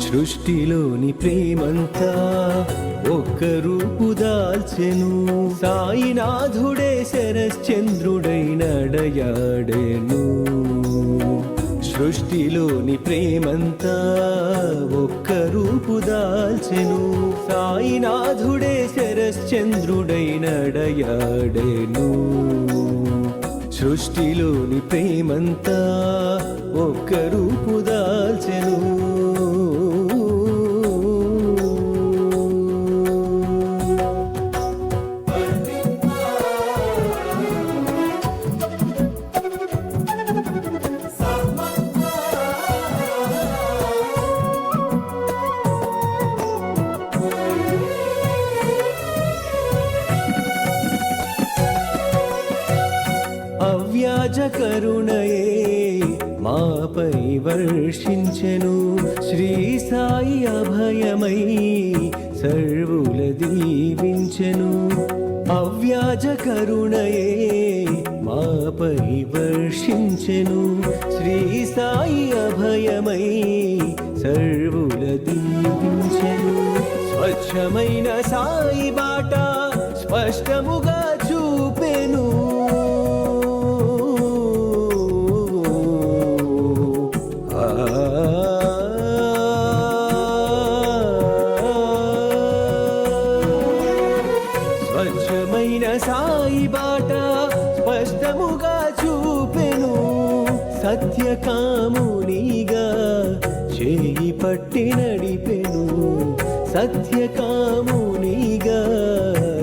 సృష్టిలోని ప్రేమంతా ఒక్క రూపు దాల్చెను. సాయినాథుడే శరశ్చంద్రుడై నడయాడెను. సృష్టిలోని ప్రేమంతా ఒక్క రూపు దాల్చెను. సాయినాథుడే శరశ్చంద్రుడై నడయాడెను. సృష్టిలోని ప్రేమంతా ఒక్క రూపు దాల్చెను. అవ్యాజ కరుణయే మాపై వర్షించెను. శ్రీ సాయి అభయమై సర్వుల దీవించెను. అవ్యాజ కరుణయే మాపై వర్షించెను. శ్రీ సాయి అభయమై సర్వుల దీవించెను. స్వచ్ఛమైన సాయి బాట స్పష్టముగా చూపెను. స్వచ్ఛమైన సాయి బాట స్పష్టముగా చూపెను. సత్యకామునిగా చేయి పట్టి నడిపెను. సత్యకామునిగా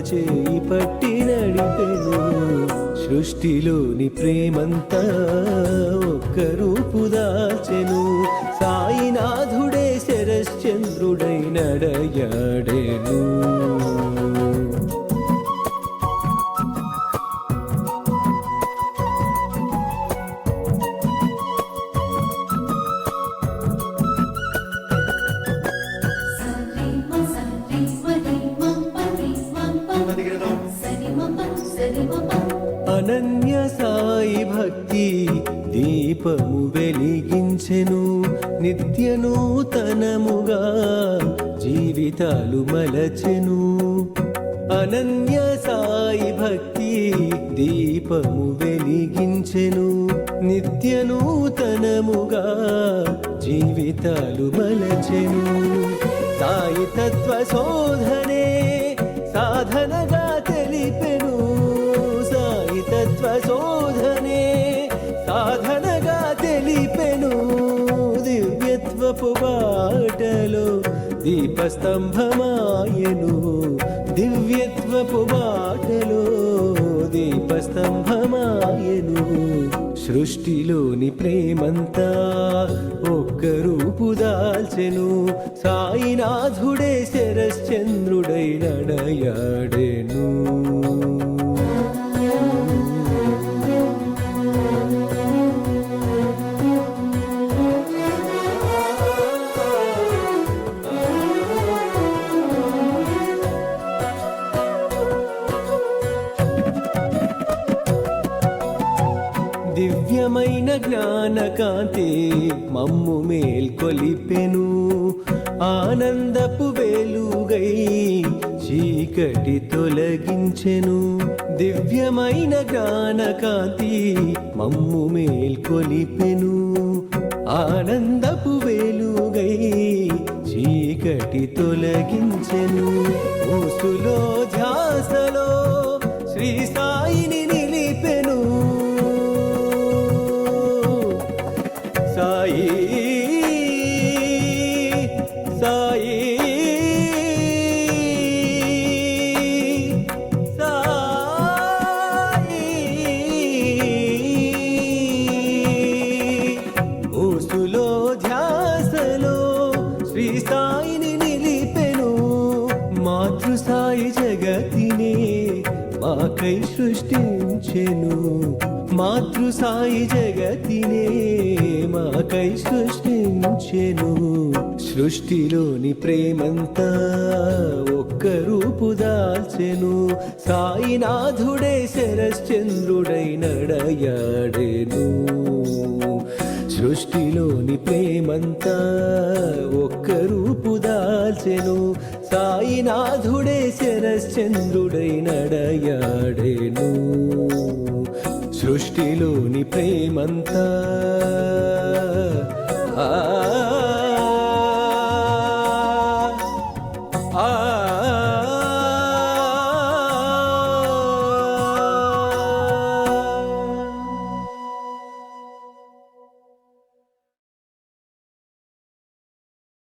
చేయి పట్టి నడిపెను. సృష్టిలోని ప్రేమంతా ఒక్క రూపు దాచెను. సాయినాథుడే శరశ్చంద్రుడై నడయాడెను. అనన్య సాయి భక్తి దీపము వెలిగించెను. నిత్య నూతనముగా జీవితాలు మలచెను. అనన్య సాయి భక్తి దీపము వెలిగించెను. నిత్య నూతనముగా జీవితాలు మలచెను. సాయి తత్వ శోధనే సాధనగా తెలిపెను. సాయి తత్వ శోధనే సాధనగా తెలిపెను. దివ్యత్వపు బాటలో దీపస్తంభమాయెను. దివ్యత్వపు బాటలో దీపస్తంభమాయెను. సృష్టిలోని ప్రేమంతా ఒక్క రూపు దాల్చెను. సాయినాథుడే శరశ్చంద్రుడై నడయాడెను. దివ్యమైన జ్ఞానకాంతి మమ్ము మేల్కొలిపెను. ఆనందపు వెలుగై చీకటి తొలగించెను. దివ్యమైన జ్ఞానకాంతి మమ్ము మేల్కొలిపెను. ఆనందపు వెలుగై చీకటి తొలగించెను. ఊసులో ధ్యాసలో శ్రీ సాయిని నిలిపెను. సాయి సాయి సాయి ఊసులో ధ్యాసలో శ్రీ సాయిని నిలిపెను. మాతృ సాయి జగతినే మాకై సృష్టించెను. మాతృ సాయి జగతినే మాకై సృష్టించెను. సృష్టిలోని ప్రేమంతా ఒక్క రూపు దాల్చెను. సాయినాథుడే శరశ్చంద్రుడై నడయాడెను. సృష్టిలోని ప్రేమంతా ఒక్క రూపు దాల్చెను. సాయినాథుడే శరశ్చంద్రుడై నడయాడెను. సృష్టిలోని ప్రేమంతా